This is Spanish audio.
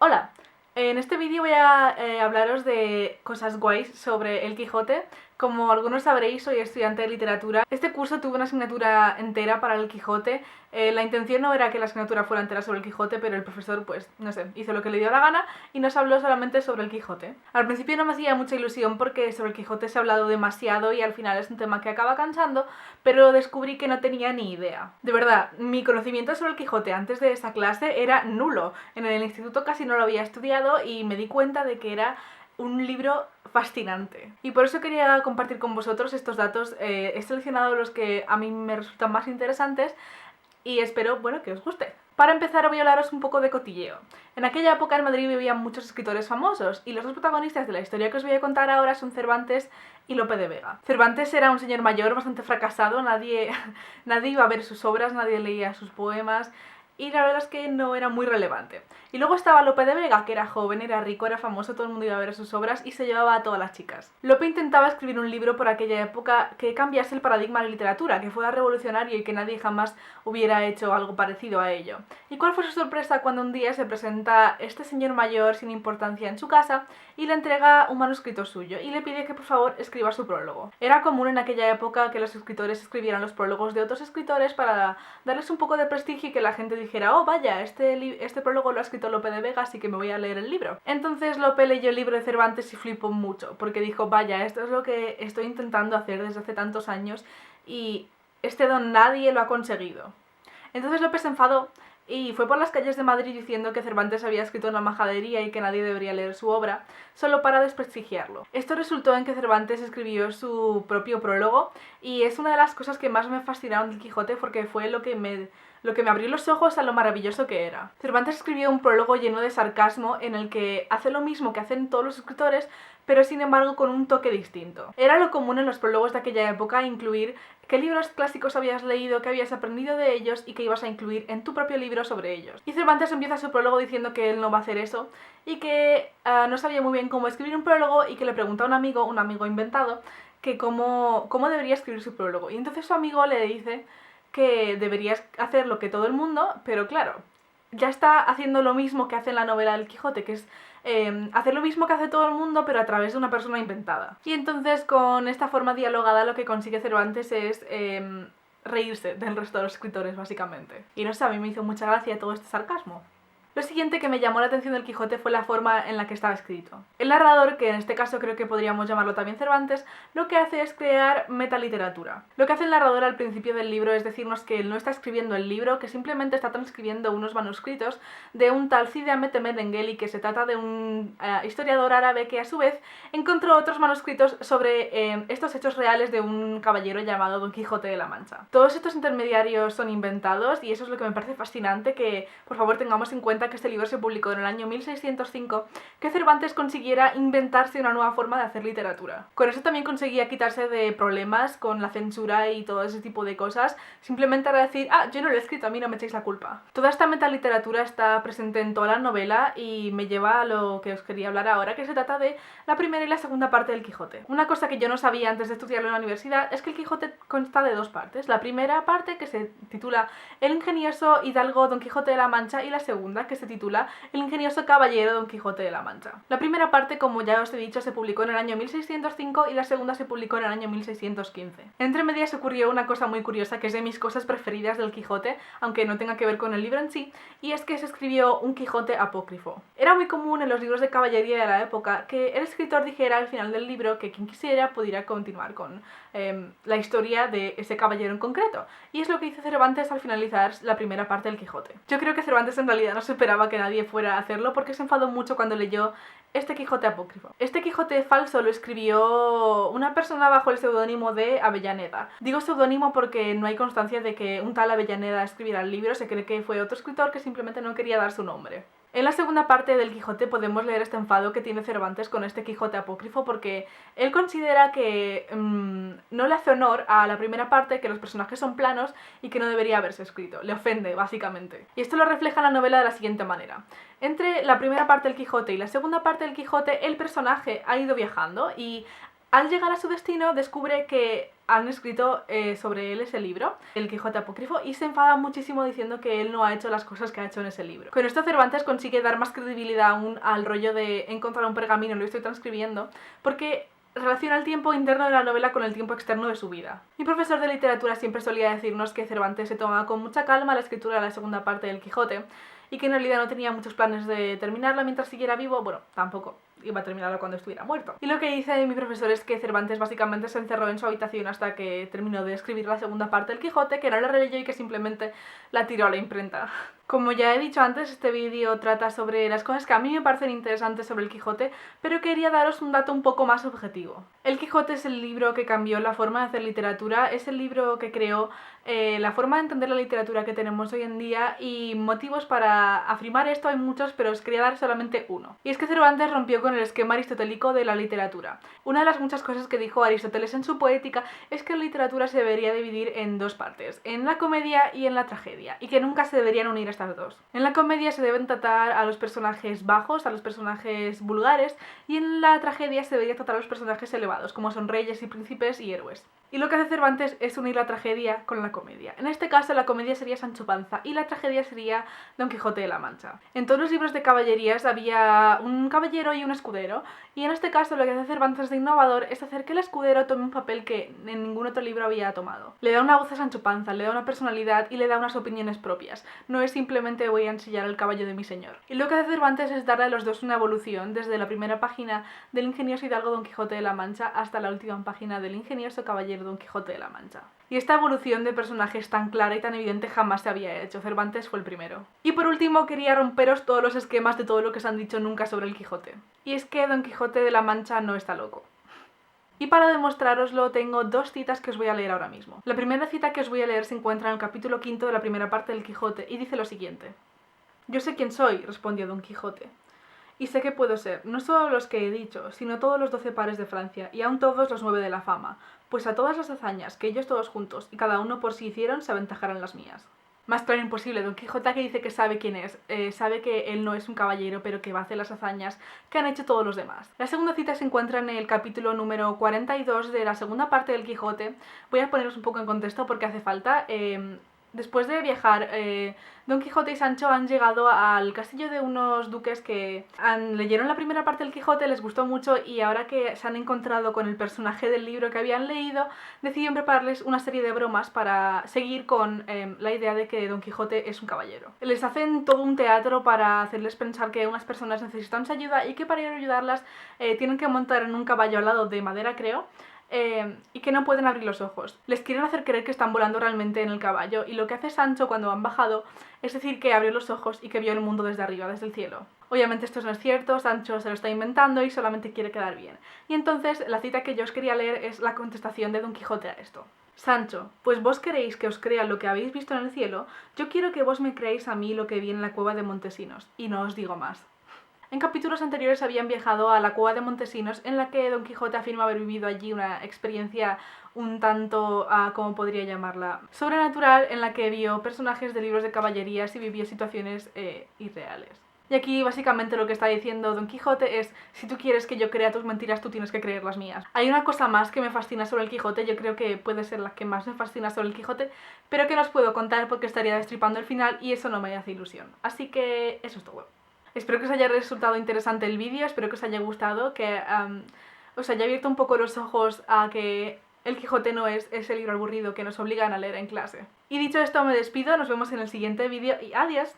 Hola, en este vídeo voy a hablaros de cosas guays sobre el Quijote. Como algunos sabréis, soy estudiante de literatura. Este curso tuvo una asignatura entera para el Quijote. La intención no era que la asignatura fuera entera sobre el Quijote, pero el profesor, pues, no sé, hizo lo que le dio la gana y nos habló solamente sobre el Quijote. Al principio no me hacía mucha ilusión porque sobre el Quijote se ha hablado demasiado y al final es un tema que acaba cansando, pero descubrí que no tenía ni idea. De verdad, mi conocimiento sobre el Quijote antes de esa clase era nulo. En el instituto casi no lo había estudiado y me di cuenta de que era un libro fascinante. Y por eso quería compartir con vosotros estos datos. He seleccionado los que a mí me resultan más interesantes y espero, bueno, que os guste. Para empezar voy a hablaros un poco de cotilleo. En aquella época en Madrid vivían muchos escritores famosos y los dos protagonistas de la historia que os voy a contar ahora son Cervantes y Lope de Vega. Cervantes era un señor mayor bastante fracasado, nadie iba a ver sus obras, nadie leía sus poemas y la verdad es que no era muy relevante. Y luego estaba Lope de Vega, que era joven, era rico, era famoso, todo el mundo iba a ver sus obras y se llevaba a todas las chicas. Lope intentaba escribir un libro por aquella época que cambiase el paradigma de la literatura, que fuera revolucionario y que nadie jamás hubiera hecho algo parecido a ello. ¿Y cuál fue su sorpresa cuando un día se presenta este señor mayor sin importancia en su casa y le entrega un manuscrito suyo y le pide que por favor escriba su prólogo? Era común en aquella época que los escritores escribieran los prólogos de otros escritores para darles un poco de prestigio y que la gente dijera, oh vaya, este prólogo lo ha escrito Lope de Vega, así que me voy a leer el libro. Entonces Lope leyó el libro de Cervantes y flipó mucho, porque dijo, vaya, esto es lo que estoy intentando hacer desde hace tantos años y este don nadie lo ha conseguido. Entonces Lope se enfadó y fue por las calles de Madrid diciendo que Cervantes había escrito una majadería y que nadie debería leer su obra, solo para desprestigiarlo. Esto resultó en que Cervantes escribió su propio prólogo y es una de las cosas que más me fascinaron del Quijote porque fue lo que me abrió los ojos a lo maravilloso que era. Cervantes escribió un prólogo lleno de sarcasmo en el que hace lo mismo que hacen todos los escritores, pero sin embargo con un toque distinto. Era lo común en los prólogos de aquella época incluir qué libros clásicos habías leído, qué habías aprendido de ellos y qué ibas a incluir en tu propio libro sobre ellos. Y Cervantes empieza su prólogo diciendo que él no va a hacer eso y que no sabía muy bien cómo escribir un prólogo y que le pregunta a un amigo inventado, que cómo debería escribir su prólogo. Y entonces su amigo le dice que deberías hacer lo que todo el mundo, pero claro, ya está haciendo lo mismo que hace en la novela del Quijote, que es hacer lo mismo que hace todo el mundo, pero a través de una persona inventada. Y entonces con esta forma dialogada lo que consigue Cervantes es reírse del resto de los escritores, básicamente. Y no sé, a mí me hizo mucha gracia todo este sarcasmo. Lo siguiente que me llamó la atención del Quijote fue la forma en la que estaba escrito. El narrador, que en este caso creo que podríamos llamarlo también Cervantes, lo que hace es crear metaliteratura. Lo que hace el narrador al principio del libro es decirnos que él no está escribiendo el libro, que simplemente está transcribiendo unos manuscritos de un tal Cide Hamete Benengeli, que se trata de un historiador árabe que a su vez encontró otros manuscritos sobre estos hechos reales de un caballero llamado Don Quijote de la Mancha. Todos estos intermediarios son inventados y eso es lo que me parece fascinante, que por favor tengamos en cuenta que este libro se publicó en el año 1605, que Cervantes consiguiera inventarse una nueva forma de hacer literatura. Con eso también conseguía quitarse de problemas con la censura y todo ese tipo de cosas, simplemente era decir, ah, yo no lo he escrito, a mí no me echéis la culpa. Toda esta metaliteratura está presente en toda la novela y me lleva a lo que os quería hablar ahora, que se trata de la primera y la segunda parte del Quijote. Una cosa que yo no sabía antes de estudiarlo en la universidad es que el Quijote consta de dos partes. La primera parte, que se titula El ingenioso hidalgo Don Quijote de la Mancha, y la segunda, que se titula El ingenioso caballero Don Quijote de la Mancha. La primera parte, como ya os he dicho, se publicó en el año 1605 y la segunda se publicó en el año 1615. Entre medias ocurrió una cosa muy curiosa que es de mis cosas preferidas del Quijote, aunque no tenga que ver con el libro en sí, y es que se escribió un Quijote apócrifo. Era muy común en los libros de caballería de la época que el escritor dijera al final del libro que quien quisiera pudiera continuar con la historia de ese caballero en concreto, y es lo que hizo Cervantes al finalizar la primera parte del Quijote. Yo creo que Cervantes en realidad no se esperaba que nadie fuera a hacerlo porque se enfadó mucho cuando leyó este Quijote apócrifo. Este Quijote falso lo escribió una persona bajo el seudónimo de Avellaneda. Digo seudónimo porque no hay constancia de que un tal Avellaneda escribiera el libro, se cree que fue otro escritor que simplemente no quería dar su nombre. En la segunda parte del Quijote podemos leer este enfado que tiene Cervantes con este Quijote apócrifo porque él considera que no le hace honor a la primera parte, que los personajes son planos y que no debería haberse escrito. Le ofende, básicamente. Y esto lo refleja en la novela de la siguiente manera. Entre la primera parte del Quijote y la segunda parte del Quijote, el personaje ha ido viajando y Al llegar a su destino descubre que han escrito sobre él ese libro, El Quijote Apócrifo, y se enfada muchísimo diciendo que él no ha hecho las cosas que ha hecho en ese libro. Con esto Cervantes consigue dar más credibilidad aún al rollo de he encontrado un pergamino, lo estoy transcribiendo, porque relaciona el tiempo interno de la novela con el tiempo externo de su vida. Mi profesor de literatura siempre solía decirnos que Cervantes se tomaba con mucha calma la escritura de la segunda parte del Quijote y que en realidad no tenía muchos planes de terminarla mientras siguiera vivo. Bueno, tampoco iba a terminarla cuando estuviera muerto. Y lo que dice mi profesor es que Cervantes básicamente se encerró en su habitación hasta que terminó de escribir la segunda parte del Quijote, que no la releyó y que simplemente la tiró a la imprenta. Como ya he dicho antes, este vídeo trata sobre las cosas que a mí me parecen interesantes sobre el Quijote, pero quería daros un dato un poco más objetivo. El Quijote es el libro que cambió la forma de hacer literatura, es el libro que creó la forma de entender la literatura que tenemos hoy en día, y motivos para afirmar esto hay muchos, pero os quería dar solamente uno. Y es que Cervantes rompió con el esquema aristotélico de la literatura. Una de las muchas cosas que dijo Aristóteles en su Poética es que la literatura se debería dividir en dos partes, en la comedia y en la tragedia, y que nunca se deberían unir estas dos. En la comedia se deben tratar a los personajes bajos, a los personajes vulgares, y en la tragedia se debería tratar a los personajes elevados, como son reyes y príncipes y héroes. Y lo que hace Cervantes es unir la tragedia con la comedia. En este caso la comedia sería Sancho Panza y la tragedia sería Don Quijote de la Mancha. En todos los libros de caballerías había un caballero y un escudero, y en este caso lo que hace Cervantes de innovador es hacer que el escudero tome un papel que en ningún otro libro había tomado. Le da una voz a Sancho Panza, le da una personalidad y le da unas opiniones propias. No es simplemente voy a ensillar al caballo de mi señor. Y lo que hace Cervantes es darle a los dos una evolución, desde la primera página del ingenioso hidalgo Don Quijote de la Mancha hasta la última página del ingenioso caballero Don Quijote de la Mancha. Y esta evolución de personajes tan clara y tan evidente jamás se había hecho. Cervantes fue el primero. Y por último quería romperos todos los esquemas de todo lo que se han dicho nunca sobre el Quijote. Y es que Don Quijote de la Mancha no está loco. Y para demostrároslo tengo dos citas que os voy a leer ahora mismo. La primera cita que os voy a leer se encuentra en el capítulo 5 de la primera parte del Quijote y dice lo siguiente: «Yo sé quién soy», respondió Don Quijote, «y sé que puedo ser, no solo los que he dicho, sino todos los 12 pares de Francia, y aun todos los 9 de la fama, pues a todas las hazañas que ellos todos juntos, y cada uno por sí hicieron, se aventajarán las mías». Más claro imposible, Don Quijote que dice que sabe quién es, sabe que él no es un caballero, pero que va a hacer las hazañas que han hecho todos los demás. La segunda cita se encuentra en el capítulo número 42 de la segunda parte del Quijote. Voy a poneros un poco en contexto porque hace falta. Después de viajar, Don Quijote y Sancho han llegado al castillo de unos duques que leyeron la primera parte del Quijote, les gustó mucho, y ahora que se han encontrado con el personaje del libro que habían leído, decidieron prepararles una serie de bromas para seguir con la idea de que Don Quijote es un caballero. Les hacen todo un teatro para hacerles pensar que unas personas necesitan su ayuda y que para ir a ayudarlas tienen que montar en un caballo alado de madera, creo, y que no pueden abrir los ojos. Les quieren hacer creer que están volando realmente en el caballo, y lo que hace Sancho cuando han bajado es decir que abrió los ojos y que vio el mundo desde arriba, desde el cielo. Obviamente esto no es cierto, Sancho se lo está inventando y solamente quiere quedar bien. Y entonces la cita que yo os quería leer es la contestación de Don Quijote a esto. «Sancho, pues vos queréis que os crea lo que habéis visto en el cielo, yo quiero que vos me creéis a mí lo que vi en la cueva de Montesinos, y no os digo más». En capítulos anteriores habían viajado a la cueva de Montesinos, en la que Don Quijote afirma haber vivido allí una experiencia un tanto, ¿cómo podría llamarla?, sobrenatural, en la que vio personajes de libros de caballerías y vivió situaciones irreales. Y aquí básicamente lo que está diciendo Don Quijote es: si tú quieres que yo crea tus mentiras, tú tienes que creer las mías. Hay una cosa más que me fascina sobre el Quijote, yo creo que puede ser la que más me fascina sobre el Quijote, pero que no os puedo contar porque estaría destripando el final y eso no me hace ilusión. Así que eso es todo. Espero que os haya resultado interesante el vídeo, espero que os haya gustado, que os haya abierto un poco los ojos a que El Quijote no es ese libro aburrido que nos obligan a leer en clase. Y dicho esto me despido, nos vemos en el siguiente vídeo y adiós.